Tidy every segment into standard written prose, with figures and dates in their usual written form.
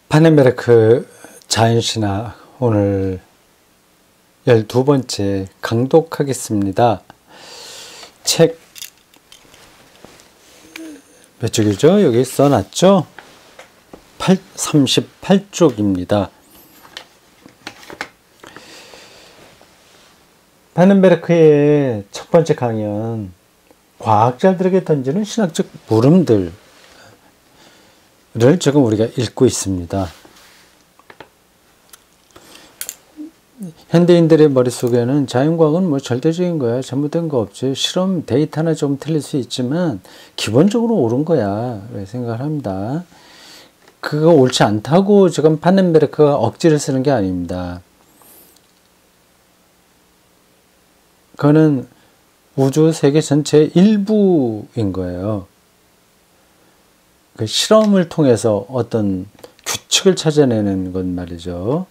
파넨베르크 자연신학 오늘 12번째 강독하겠습니다. 책 몇 쪽이죠? 여기 써놨죠? 38쪽입니다. 파넨베르크의 첫 번째 강연, 과학자들에게 던지는 신학적 물음들을 지금 우리가 읽고 있습니다. 현대인들의 머릿속에는 자연과학은 뭐 절대적인 거야, 잘못된 거 없지, 실험 데이터나 좀 틀릴 수 있지만 기본적으로 옳은 거야 라고 생각을 합니다. 그거 옳지 않다고 지금 파넨베르크가 억지를 쓰는 게 아닙니다. 그거는 우주 세계 전체의 일부인 거예요. 그 실험을 통해서 어떤 규칙을 찾아내는 건 말이죠.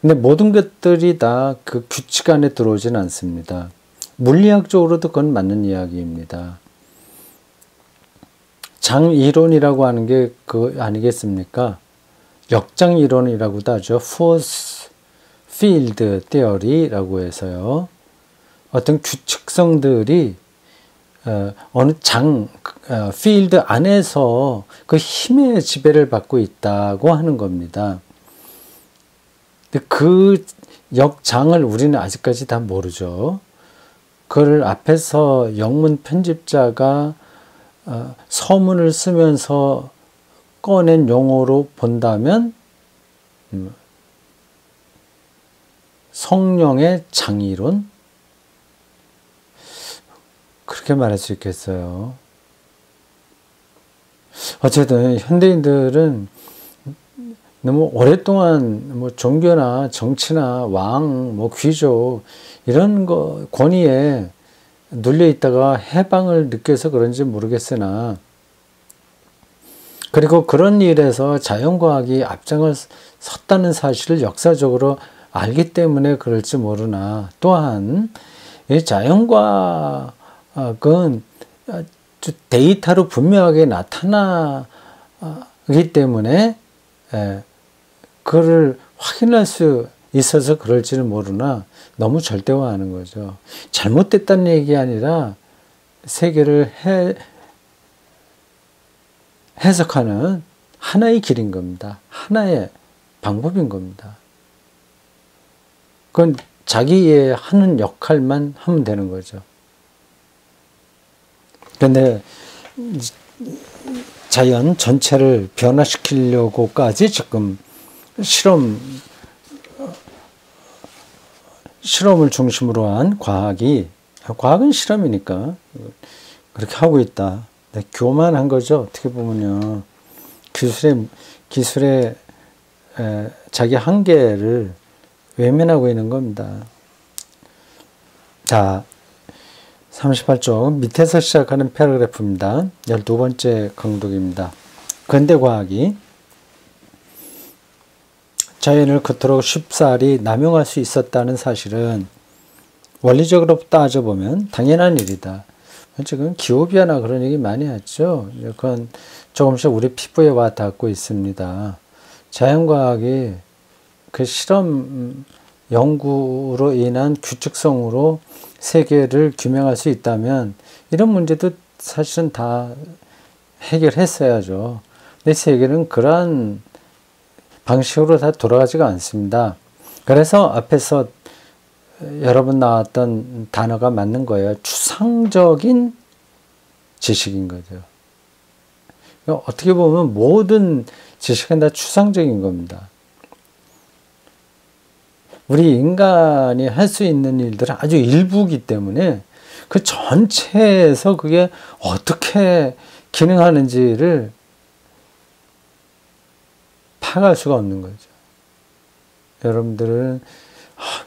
근데 모든 것들이 다 그 규칙 안에 들어오진 않습니다. 물리학적으로도 그건 맞는 이야기입니다. 장이론이라고 하는 게 그거 아니겠습니까? 역장이론이라고도 하죠. Force Field Theory라고 해서요. 어떤 규칙성들이 어느 필드 안에서 그 힘의 지배를 받고 있다고 하는 겁니다. 근데 그 역장을 우리는 아직까지 다 모르죠. 그걸 앞에서 영문 편집자가 서문을 쓰면서 꺼낸 용어로 본다면 성령의 장이론? 그렇게 말할 수 있겠어요. 어쨌든 현대인들은 너무 오랫동안 뭐 종교나 정치나 왕, 뭐 귀족 이런 거 권위에 눌려 있다가 해방을 느껴서 그런지 모르겠으나, 그리고 그런 일에서 자연과학이 앞장을 섰다는 사실을 역사적으로 알기 때문에 그럴지 모르나, 또한 이 자연과학은 데이터로 분명하게 나타나기 때문에 그걸 확인할 수 있어서 그럴지는 모르나 너무 절대화하는 거죠. 잘못됐다는 얘기 아니라 세계를 해석하는 하나의 길인 겁니다. 하나의 방법인 겁니다. 그건 자기의 하는 역할만 하면 되는 거죠. 그런데 자연 전체를 변화시키려고까지 지금 실험을 중심으로 한 과학은 실험이니까 그렇게 하고 있다. 교만한 거죠. 어떻게 보면요. 기술의 자기 한계를 외면하고 있는 겁니다. 자, 38쪽 밑에서 시작하는 패러그래프입니다. 12번째 강독입니다. 근대과학이 자연을 그토록 쉽사리 남용할 수 있었다는 사실은 원리적으로 따져보면 당연한 일이다. 지금 기후변화 그런 얘기 많이 하죠. 그건 조금씩 우리 피부에 와 닿고 있습니다. 자연과학이 그 실험 연구로 인한 규칙성으로 세계를 규명할 수 있다면 이런 문제도 사실은 다 해결했어야죠. 근데 세계는 그러한 방식으로 다 돌아가지가 않습니다. 그래서 앞에서 여러 번 나왔던 단어가 맞는 거예요. 추상적인 지식인 거죠. 어떻게 보면 모든 지식은 다 추상적인 겁니다. 우리 인간이 할 수 있는 일들은 아주 일부이기 때문에 그 전체에서 그게 어떻게 기능하는지를 파악할 수가 없는 거죠. 여러분들은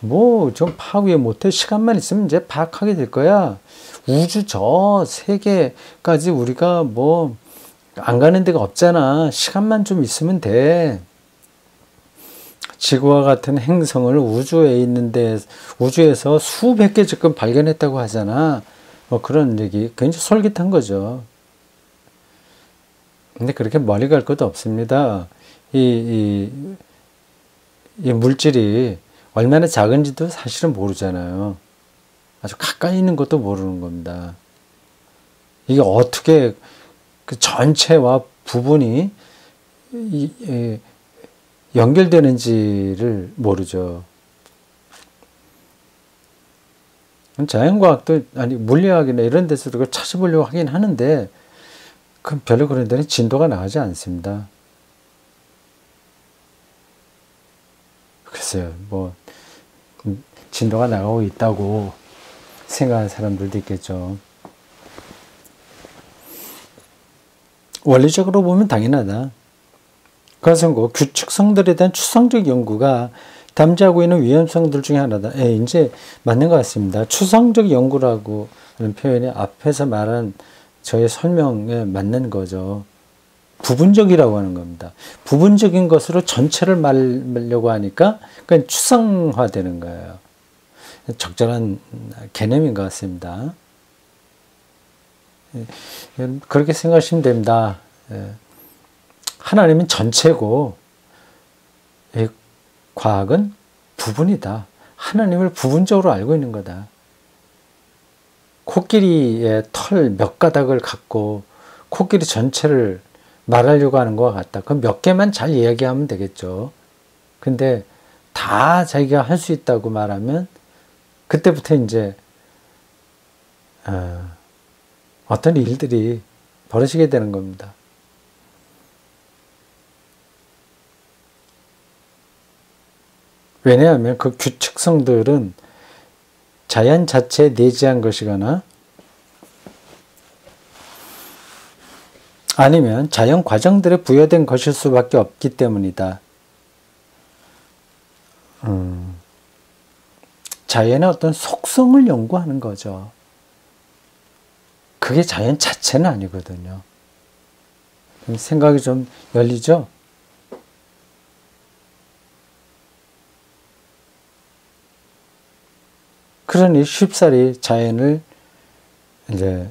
뭐 좀 파악 왜 못해? 시간만 있으면 이제 파악하게 될 거야. 우주 저 세계까지 우리가 뭐 안 가는 데가 없잖아. 시간만 좀 있으면 돼. 지구와 같은 행성을 우주에 있는데 우주에서 수백 개 지금 발견했다고 하잖아. 뭐 그런 얘기 굉장히 솔깃한 거죠. 근데 그렇게 멀리 갈 것도 없습니다. 이, 이 물질이 얼마나 작은지도 사실은 모르잖아요. 아주 가까이 있는 것도 모르는 겁니다. 이게 어떻게 그 전체와 부분이 연결되는지를 모르죠. 자연과학도, 아니, 물리학이나 이런 데서 그걸 찾아보려고 하긴 하는데, 별로 그런 데는 진도가 나가지 않습니다. 글쎄요, 뭐, 진도가 나가고 있다고 생각하는 사람들도 있겠죠. 원리적으로 보면 당연하다. 그것은 그 규칙성들에 대한 추상적 연구가 담지하고 있는 위험성들 중에 하나다. 이제 맞는 것 같습니다. 추상적 연구라고 하는 표현이 앞에서 말한 저의 설명에 맞는 거죠. 부분적이라고 하는 겁니다. 부분적인 것으로 전체를 말려고 하니까 그건 추상화되는 거예요. 적절한 개념인 것 같습니다. 그렇게 생각하시면 됩니다. 하나님은 전체고 과학은 부분이다. 하나님을 부분적으로 알고 있는 거다. 코끼리의 털 몇 가닥을 갖고 코끼리 전체를 말하려고 하는 것과 같다. 그럼 몇 개만 잘 이야기하면 되겠죠. 근데 다 자기가 할 수 있다고 말하면 그때부터 이제 어떤 일들이 벌어지게 되는 겁니다. 왜냐하면 그 규칙성들은 자연 자체에 내재한 것이거나 아니면 자연 과정들에 부여된 것일 수밖에 없기 때문이다. 자연의 어떤 속성을 연구하는 거죠. 그게 자연 자체는 아니거든요. 생각이 좀 열리죠? 그러니 쉽사리 자연을 이제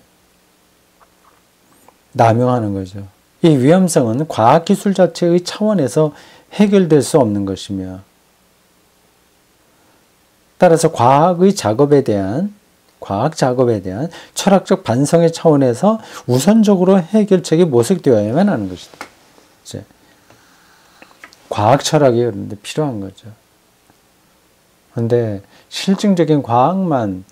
남용하는 거죠. 이 위험성은 과학기술 자체의 차원에서 해결될 수 없는 것이며 따라서 과학 작업에 대한 철학적 반성의 차원에서 우선적으로 해결책이 모색되어야만 하는 것이다. 이제 과학 철학이 그런데 필요한 거죠. 그런데 실증적인 과학만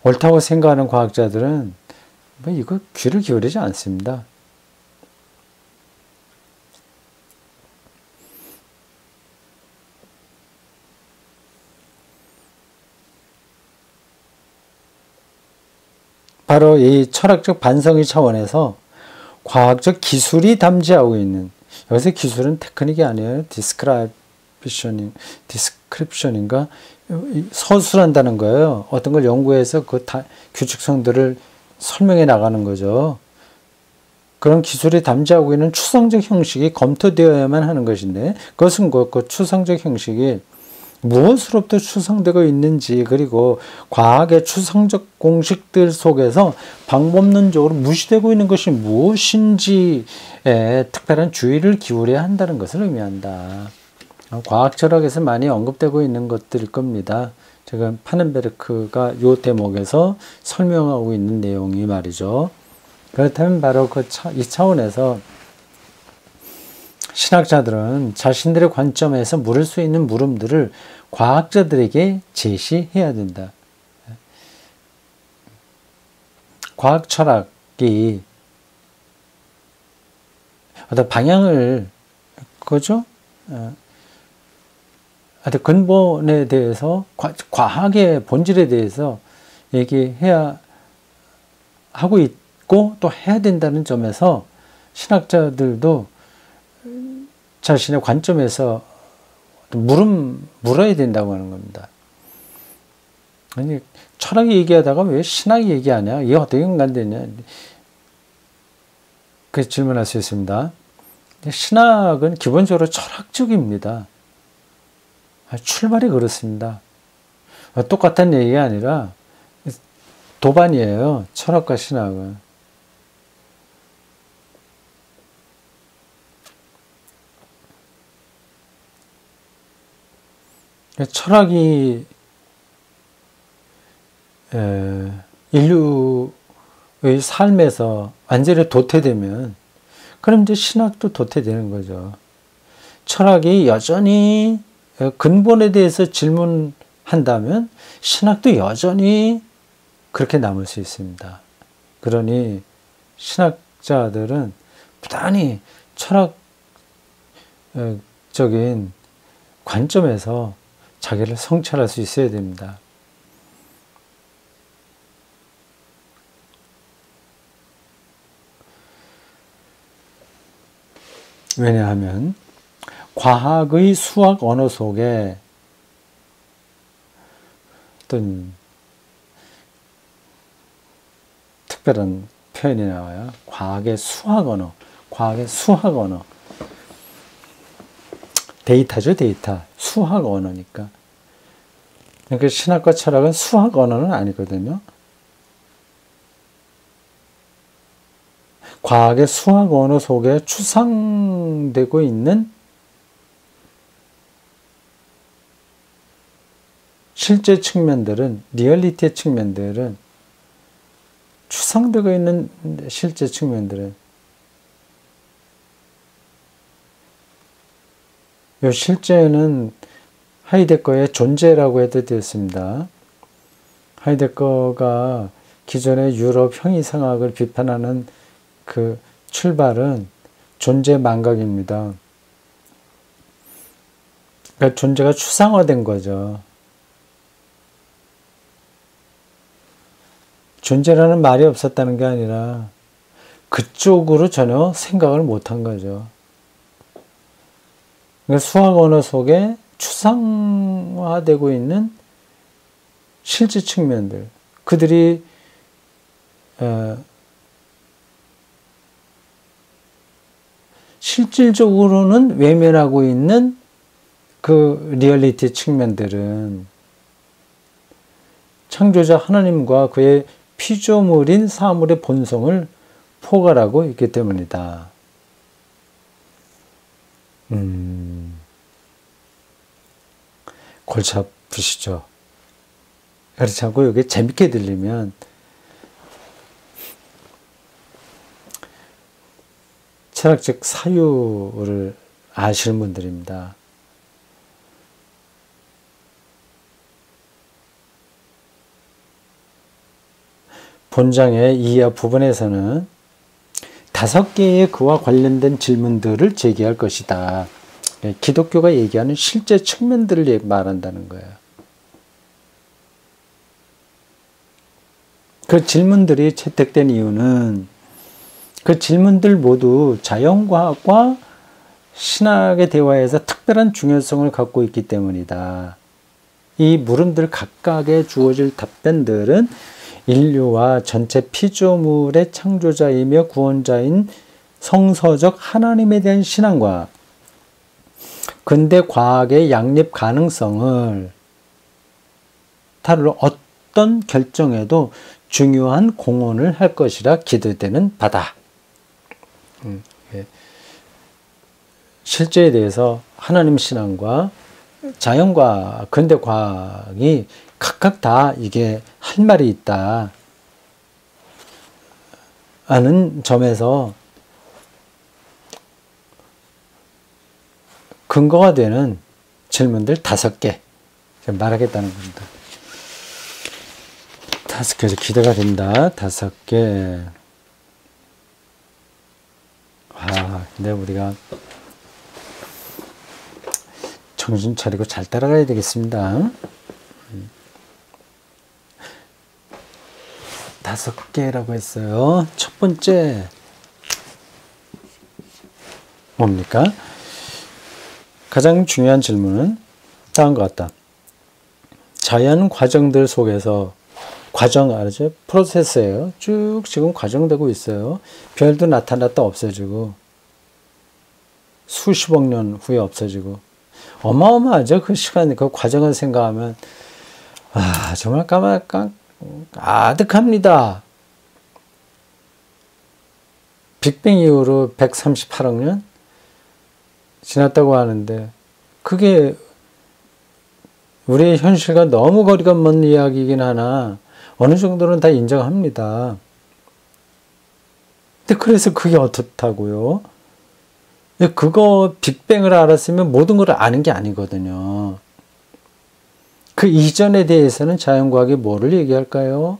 옳다고 생각하는 과학자들은 이거 귀를 기울이지 않습니다. 바로 이 철학적 반성의 차원에서 과학적 기술이 담지하고 있는, 여기서 기술은 테크닉이 아니에요. 디스크립션인가? 서술한다는 거예요. 어떤 걸 연구해서 그 규칙성들을 설명해 나가는 거죠. 그런 기술이 담지하고 있는 추상적 형식이 검토되어야만 하는 것인데, 그것은 그 추상적 형식이 무엇으로부터 추상되고 있는지, 그리고 과학의 추상적 공식들 속에서 방법론적으로 무시되고 있는 것이 무엇인지에 특별한 주의를 기울여야 한다는 것을 의미한다. 과학 철학에서 많이 언급되고 있는 것들일 겁니다. 지금 파넨베르크가 이 대목에서 설명하고 있는 내용이 말이죠. 그렇다면 바로 이 차원에서 신학자들은 자신들의 관점에서 물을 수 있는 물음들을 과학자들에게 제시해야 된다. 과학 철학이 어떤 방향을, 그죠? 어떤 근본에 대해서, 과학의 본질에 대해서 얘기해야 하고 있고 또 해야 된다는 점에서 신학자들도 자신의 관점에서 물어야 된다고 하는 겁니다. 아니, 철학이 얘기하다가 왜 신학이 얘기하냐? 이게 어떻게 연관되냐? 그래서 질문할 수 있습니다. 신학은 기본적으로 철학적입니다. 출발이 그렇습니다. 똑같은 얘기가 아니라 도반이에요. 철학과 신학은. 철학이 인류의 삶에서 완전히 도태되면 그럼 이제 신학도 도태되는 거죠. 철학이 여전히 근본에 대해서 질문한다면 신학도 여전히 그렇게 남을 수 있습니다. 그러니 신학자들은 부단히 철학적인 관점에서 자기를 성찰할 수 있어야 됩니다. 왜냐하면 과학의 수학 언어 속에 어떤 특별한 표현이 나와요. 과학의 수학 언어. 과학의 수학 언어. 데이터죠, 데이터. 수학 언어니까. 그러니까 신학과 철학은 수학 언어는 아니거든요. 과학의 수학 언어 속에 추상되고 있는 실제 측면들은, 리얼리티의 측면들은, 추상되고 있는 실제 측면들은 요 실제는 하이데거의 존재라고 해도 되었습니다. 하이데거가 기존의 유럽 형이상학을 비판하는 그 출발은 존재 망각입니다. 그러니까 존재가 추상화된 거죠. 존재라는 말이 없었다는 게 아니라 그쪽으로 전혀 생각을 못한 거죠. 그러니까 수학 언어 속에 추상화되고 있는 실제 측면들, 그들이 실질적으로는 외면하고 있는 그 리얼리티 측면들은 창조자 하나님과 그의 피조물인 사물의 본성을 포괄하고 있기 때문이다. 골치 아프시죠? 그렇지 않고 이게 재밌게 들리면 철학적 사유를 아시는 분들입니다. 본장의 이하 부분에서는 5개의 그와 관련된 질문들을 제기할 것이다. 기독교가 얘기하는 실제 측면들을 말한다는 거예요. 그 질문들이 채택된 이유는 그 질문들 모두 자연과학과 신학의 대화에서 특별한 중요성을 갖고 있기 때문이다. 이 물음들 각각에 주어질 답변들은 인류와 전체 피조물의 창조자이며 구원자인 성서적 하나님에 대한 신앙과 근대 과학의 양립 가능성을 다룰 어떤 결정에도 중요한 공헌을 할 것이라 기대되는 바다. 실제에 대해서 하나님 신앙과 자연과 근대 과학이 각각 다 이게 할 말이 있다 하는 점에서 근거가 되는 질문들 5개 말하겠다는 겁니다. 5개에서 기대가 된다. 5개. 근데 우리가 정신 차리고 잘 따라가야 되겠습니다. 5개라고 했어요. 첫 번째 뭡니까? 가장 중요한 질문은 다음과 같다. 자연 과정들 속에서 과정 알죠? 프로세스예요. 쭉 지금 과정되고 있어요. 별도 나타났다 없어지고 수십억 년 후에 없어지고 어마어마하죠. 그 시간, 그 과정을 생각하면 정말 아득합니다. 빅뱅 이후로 138억 년 지났다고 하는데 그게 우리의 현실과 너무 거리가 먼 이야기이긴 하나 어느 정도는 다 인정합니다. 근데 그래서 그게 어떻다고요? 그거 빅뱅을 알았으면 모든 걸 아는 게 아니거든요. 그 이전에 대해서는 자연과학이 뭐를 얘기할까요?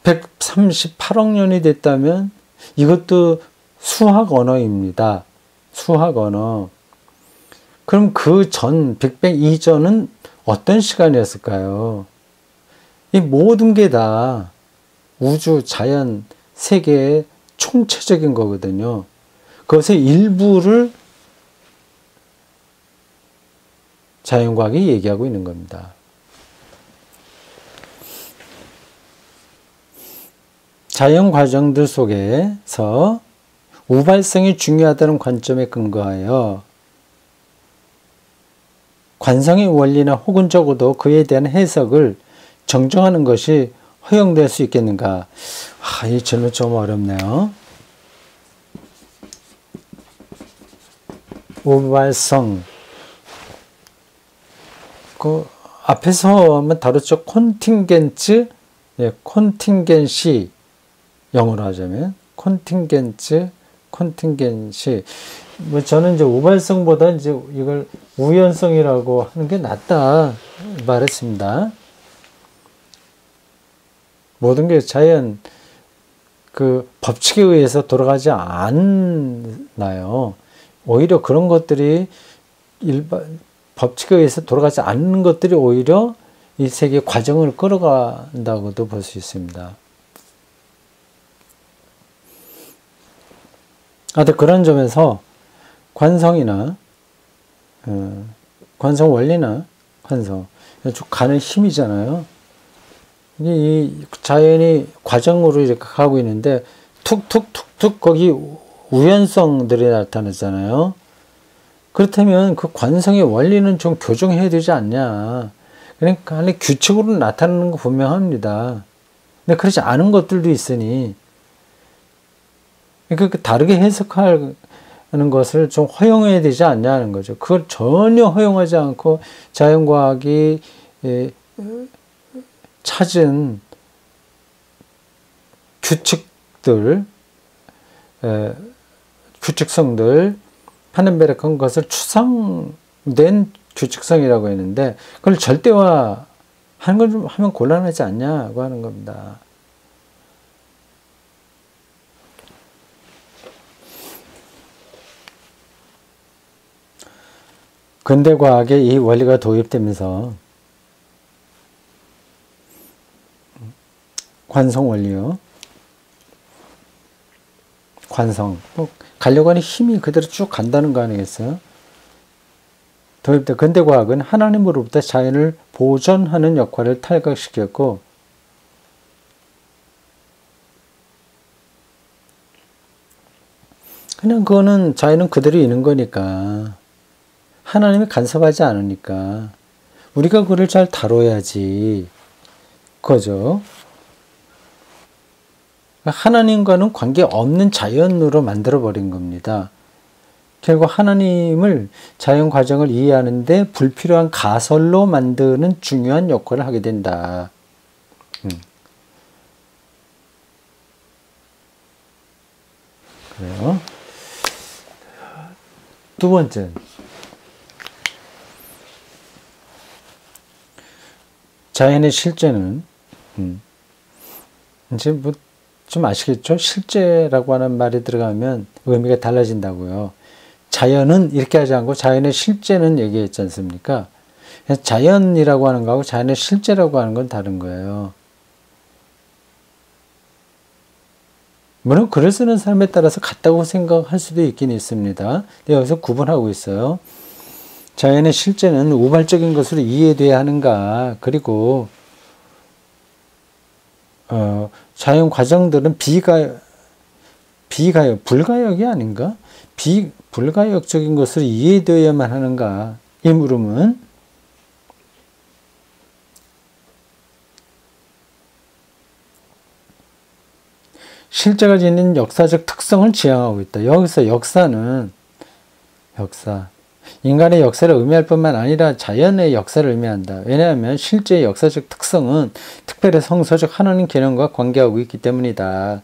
138억 년이 됐다면 이것도 수학 언어입니다. 수학 언어. 그럼 그 전, 빅뱅 이전은 어떤 시간이었을까요? 이 모든 게 다 우주, 자연, 세계의 총체적인 거거든요. 그것의 일부를 자연과학이 얘기하고 있는 겁니다. 자연 과정들 속에서 우발성이 중요하다는 관점에 근거하여 관성의 원리나 혹은 적어도 그에 대한 해석을 정정하는 것이 허용될 수 있겠는가? 이 질문 좀 어렵네요. 우발성. 그 앞에서 한번 다뤘죠. 콘팅겐츠, 콘팅겐시. 영어로 하자면 콘팅겐츠, 콘팅겐시. 뭐 저는 이제 우발성보다 이제 이걸 우연성이라고 하는 게 낫다 말했습니다. 모든 게 자연 그 법칙에 의해서 돌아가지 않나요? 오히려 그런 것들이 법칙에 의해서 돌아가지 않는 것들이 오히려 이 세계의 과정을 끌어간다고도 볼 수 있습니다. 하여튼 그런 점에서 관성이나 관성 원리나 관성 쭉 가는 힘이잖아요. 이 자연이 과정으로 이렇게 가고 있는데 툭툭툭툭 거기 우연성들이 나타나잖아요. 그렇다면 그 관성의 원리는 좀 교정해야 되지 않냐. 그러니까 안에 규칙으로 나타나는 거 분명합니다. 근데 그렇지 않은 것들도 있으니 그러니까 다르게 해석하는 것을 좀 허용해야 되지 않냐는 거죠. 그걸 전혀 허용하지 않고 자연과학이 찾은 규칙들, 규칙성들, 파넨베르크는 것을 추상된 규칙성이라고 했는데 그걸 절대화 하는 걸 좀 하면 곤란하지 않냐고 하는 겁니다. 근대 과학에 이 원리가 도입되면서 관성 원리요. 관성. 가려고 하는 힘이 그대로 쭉 간다는 거 아니겠어요? 도입된 근대 과학은 하나님으로부터 자연을 보존하는 역할을 탈각시켰고 그냥 그거는 자연은 그대로 있는 거니까 하나님이 간섭하지 않으니까 우리가 그걸 잘 다뤄야지 그거죠. 하나님과는 관계없는 자연으로 만들어버린 겁니다. 결국 하나님을 자연 과정을 이해하는데 불필요한 가설로 만드는 중요한 역할을 하게 된다. 그래요. 두 번째. 자연의 실제는, 이제 뭐 좀 아시겠죠? 실제라고 하는 말이 들어가면 의미가 달라진다고요. 자연은 이렇게 하지 않고 자연의 실제는 얘기했지 않습니까? 자연이라고 하는 거하고 자연의 실제라고 하는 건 다른 거예요. 물론 글을 쓰는 사람에 따라서 같다고 생각할 수도 있긴 있습니다. 근데 여기서 구분하고 있어요. 자연의 실제는 우발적인 것으로 이해돼야 하는가, 그리고 자연 과정들은 불가역이 아닌가? 불가역적인 것으로 이해되어야만 하는가? 이 물음은 실제가 지닌 역사적 특성을 지향하고 있다. 여기서 역사는 역사. 인간의 역사를 의미할 뿐만 아니라 자연의 역사를 의미한다. 왜냐하면 실제의 역사적 특성은 특별히 성서적 하나님 개념과 관계하고 있기 때문이다.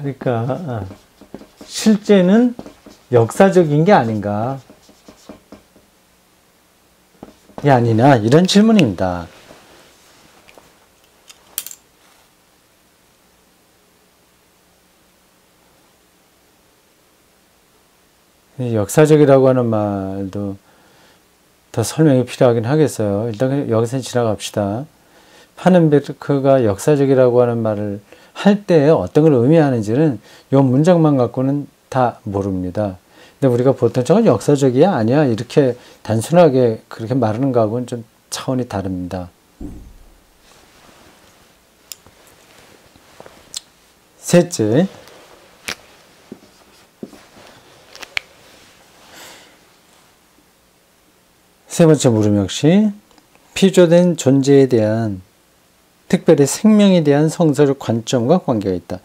그러니까 실제는 역사적인 게 아닌가? 이 아니냐? 이런 질문입니다. 역사적이라고 하는 말도 더 설명이 필요하긴 하겠어요. 일단 여기서 지나갑시다. 파넨베르크가 역사적이라고 하는 말을 할 때 어떤 걸 의미하는지는 이 문장만 갖고는 다 모릅니다. 근데 우리가 보통 저건 역사적이야? 아니야? 이렇게 단순하게 그렇게 말하는 거하고는 좀 차원이 다릅니다. 셋째, 세 번째 물음 역시 피조된 존재에 대한 특별히 생명에 대한 성서적 관점과 관계가 있다.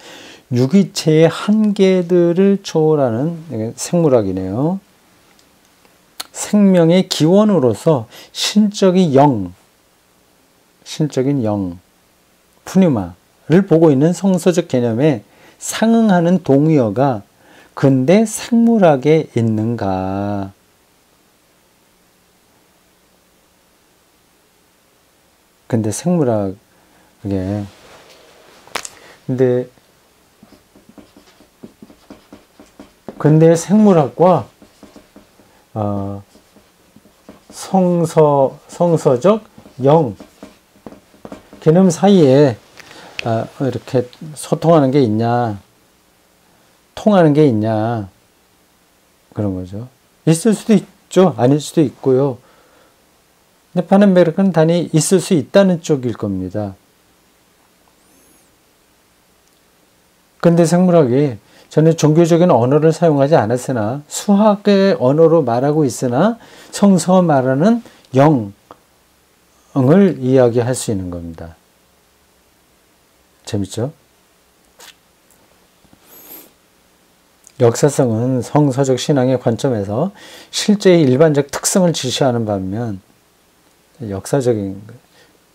유기체의 한계들을 초월하는 생물학이네요. 생명의 기원으로서 신적인 영, 푸뉴마를 보고 있는 성서적 개념에 상응하는 동의어가 근대 생물학에 있는가? 근데 생물학 근데 근대 생물학과 성서적 영 개념 사이에 이렇게 소통하는 게 있냐, 통하는 게 있냐 그런 거죠. 있을 수도 있죠, 아닐 수도 있고요. 근데 파넨베르크는 단히 있을 수 있다는 쪽일 겁니다. 근데 생물학이 전에 종교적인 언어를 사용하지 않았으나 수학의 언어로 말하고 있으나 성서가 말하는 영을 이야기할 수 있는 겁니다. 재밌죠? 역사성은 성서적 신앙의 관점에서 실제의 일반적 특성을 지시하는 반면 역사적인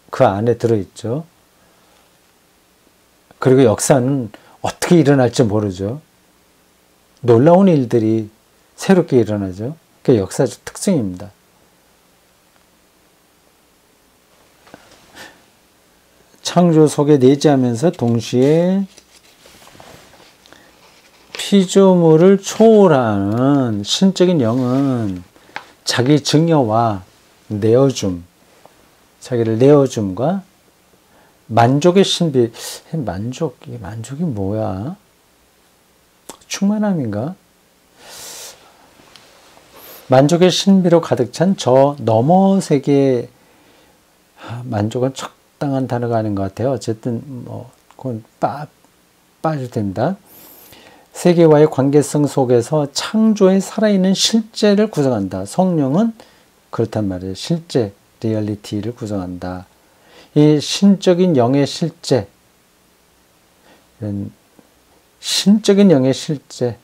그 안에 들어있죠. 그리고 역사는 어떻게 일어날지 모르죠. 놀라운 일들이 새롭게 일어나죠. 그게 역사적 특징입니다. 창조 속에 내재하면서 동시에 피조물을 초월하는 신적인 영은 자기 증여와 내어줌, 자기를 내어줌과 만족의 신비, 만족이 뭐야? 충만함인가? 만족의 신비로 가득 찬 저 너머 세계의 만족은 적당한 단어가 아닌 것 같아요. 어쨌든 그건 빠져도 됩니다. 세계와의 관계성 속에서 창조의 살아있는 실제를 구성한다. 성령은 그렇단 말이에요. 실제, 리얼리티를 구성한다. 이 신적인 영의 실제, 신적인 영의 실제,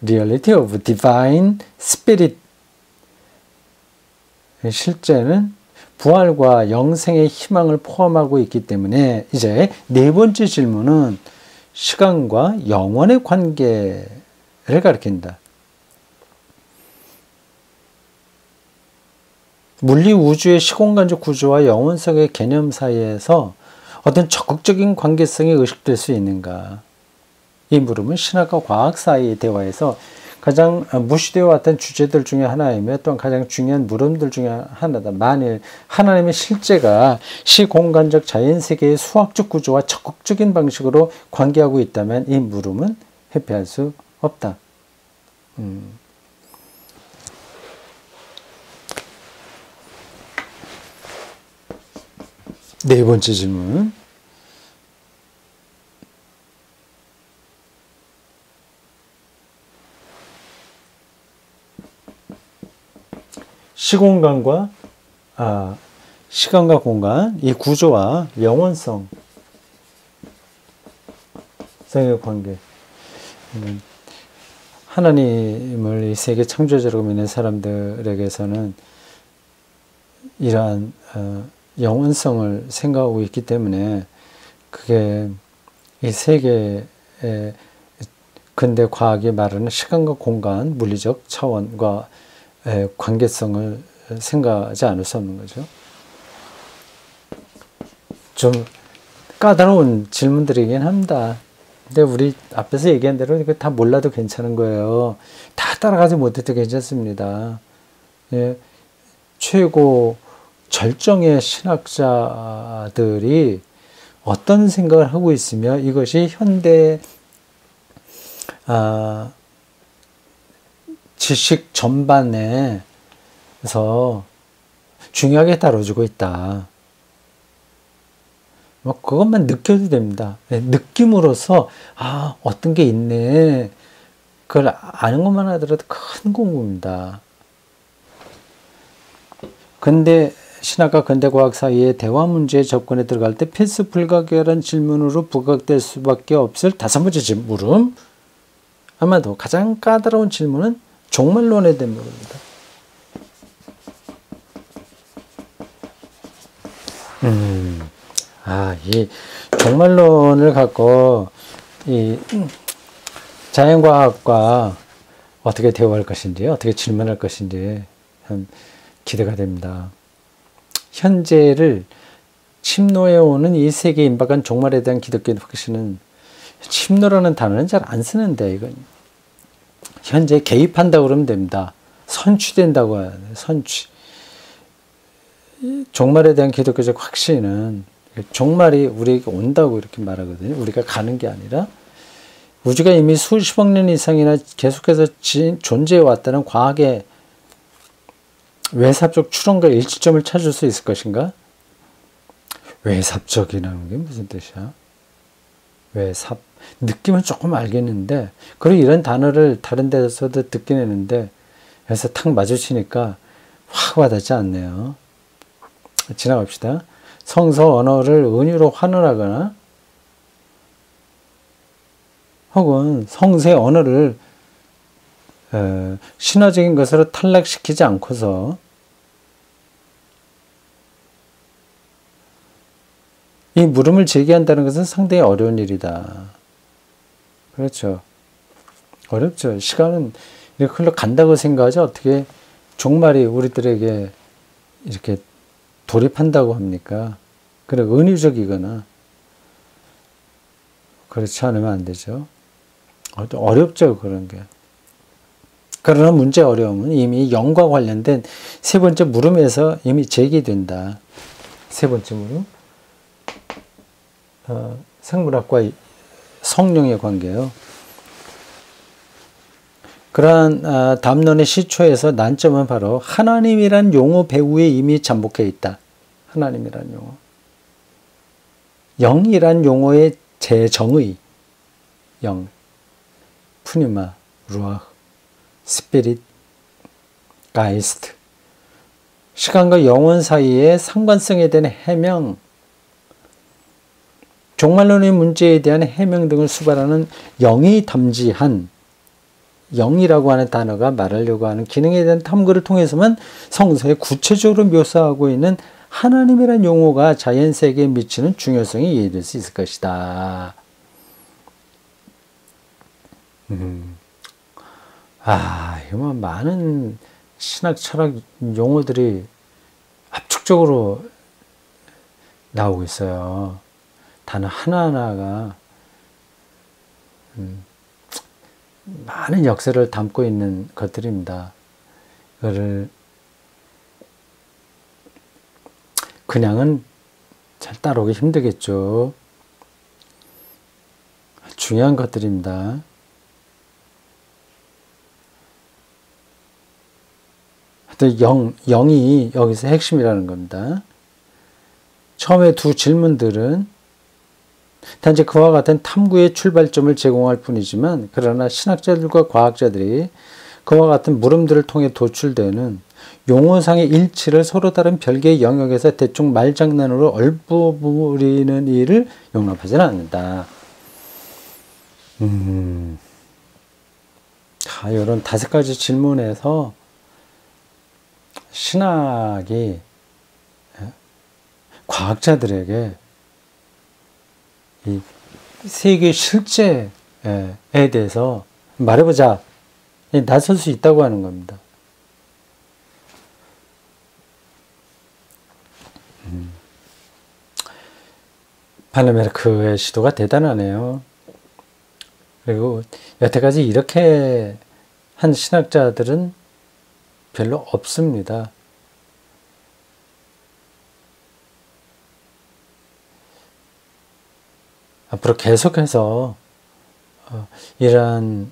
Reality of Divine Spirit, 실제는 부활과 영생의 희망을 포함하고 있기 때문에 이제 네 번째 질문은 시간과 영원의 관계를 가리킨다. 물리 우주의 시공간적 구조와 영원성의 개념 사이에서 어떤 적극적인 관계성이 의식될 수 있는가? 이 물음은 신학과 과학 사이의 대화에서 가장 무시되어 왔던 주제들 중에 하나이며 또한 가장 중요한 물음들 중에 하나다. 만일 하나님의 실제가 시공간적 자연세계의 수학적 구조와 적극적인 방식으로 관계하고 있다면 이 물음은 회피할 수 없다. 네 번째 질문. 시공간과 시간과 공간, 이 구조와 영원성, 성의 관계. 하나님을 이 세계 창조자라고 믿는 사람들에게서는 이러한 영원성을 생각하고 있기 때문에 그게 이 세계의 근대 과학이 말하는 시간과 공간, 물리적 차원과 관계성을 생각하지 않을 수 없는 거죠. 좀 까다로운 질문들이긴 합니다. 근데 우리 앞에서 얘기한 대로 이거 다 몰라도 괜찮은 거예요. 다 따라가지 못해도 괜찮습니다. 예, 최고 절정의 신학자들이 어떤 생각을 하고 있으며 이것이 현대 지식 전반에서 중요하게 다뤄지고 있다. 뭐 그것만 느껴도 됩니다. 느낌으로써 어떤 게 있네. 그걸 아는 것만 하더라도 큰 공부입니다. 근대 신학과 근대과학 사이의 대화 문제에 접근에 들어갈 때 필수 불가결한 질문으로 부각될 수밖에 없을 다섯 번째 물음. 아마도 가장 까다로운 질문은 종말론에 대한 물음입니다. 이 종말론을 갖고 이 자연과학과 어떻게 대화할 것인지, 어떻게 질문할 것인지 참 기대가 됩니다. 현재를 침노해오는 이 세계에 임박한 종말에 대한 기독교의 확신은, 침노라는 단어는 잘 안 쓰는데 이건 현재 개입한다고 그러면 됩니다. 선취된다고 해야 돼요. 선취. 종말에 대한 기독교적 확신은 종말이 우리에게 온다고 이렇게 말하거든요. 우리가 가는 게 아니라 우주가 이미 수십억 년 이상이나 계속해서 존재해 왔다는 과학의 외삽적 추론과 일치점을 찾을 수 있을 것인가? 외삽적이라는 게 무슨 뜻이야? 외삽. 느낌은 조금 알겠는데, 그리고 이런 단어를 다른 데서도 듣긴 했는데, 그래서 탁 마주치니까 확 와닿지 않네요. 지나갑시다. 성서 언어를 은유로 환원하거나, 혹은 성서의 언어를 신화적인 것으로 탈락시키지 않고서 이 물음을 제기한다는 것은 상당히 어려운 일이다. 그렇죠. 어렵죠. 시간은 이렇게 흘러간다고 생각하지 어떻게 종말이 우리들에게 이렇게 돌입한다고 합니까? 그래, 은유적이거나 그렇지 않으면 안 되죠. 어렵죠, 그런 게. 그러나 문제의 어려움은 이미 영과 관련된 세 번째 물음에서 이미 제기된다. 세 번째 물음. 생물학과 성령의 관계요. 그러한 담론의 시초에서 난점은 바로 하나님이란 용어 배후에 이미 잠복해 있다. 하나님이란 용어. 영이란 용어의 재정의. 영. 푸니마, 루아흐, 스피릿, 가이스트. 시간과 영혼 사이의 상관성에 대한 해명, 종말론의 문제에 대한 해명 등을 수반하는 영이 담지한, 영이라고 하는 단어가 말하려고 하는 기능에 대한 탐구를 통해서만 성서에 구체적으로 묘사하고 있는 하나님이란 용어가 자연세계에 미치는 중요성이 이해될 수 있을 것이다. 이거 뭐 많은 신학 철학 용어들이 압축적으로 나오고 있어요. 단어 하나하나가 많은 역사를 담고 있는 것들입니다. 그거를 그냥은 잘 따라오기 힘들겠죠. 중요한 것들입니다. 하여튼 영이 여기서 핵심이라는 겁니다. 처음에 두 질문들은 단지 그와 같은 탐구의 출발점을 제공할 뿐이지만, 그러나 신학자들과 과학자들이 그와 같은 물음들을 통해 도출되는 용어상의 일치를 서로 다른 별개의 영역에서 대충 말장난으로 얼버무리는 일을 용납하지는 않는다. 이런 5가지 질문에서 신학이 과학자들에게 이 세계 실제에 대해서 말해보자, 나설 수 있다고 하는 겁니다. 바네메르크의 시도가 대단하네요. 그리고 여태까지 이렇게 한 신학자들은 별로 없습니다. 앞으로 계속해서 이러한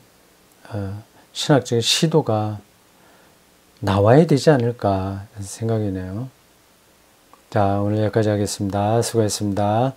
신학적인 시도가 나와야 되지 않을까 생각이네요. 자, 오늘 여기까지 하겠습니다. 수고했습니다.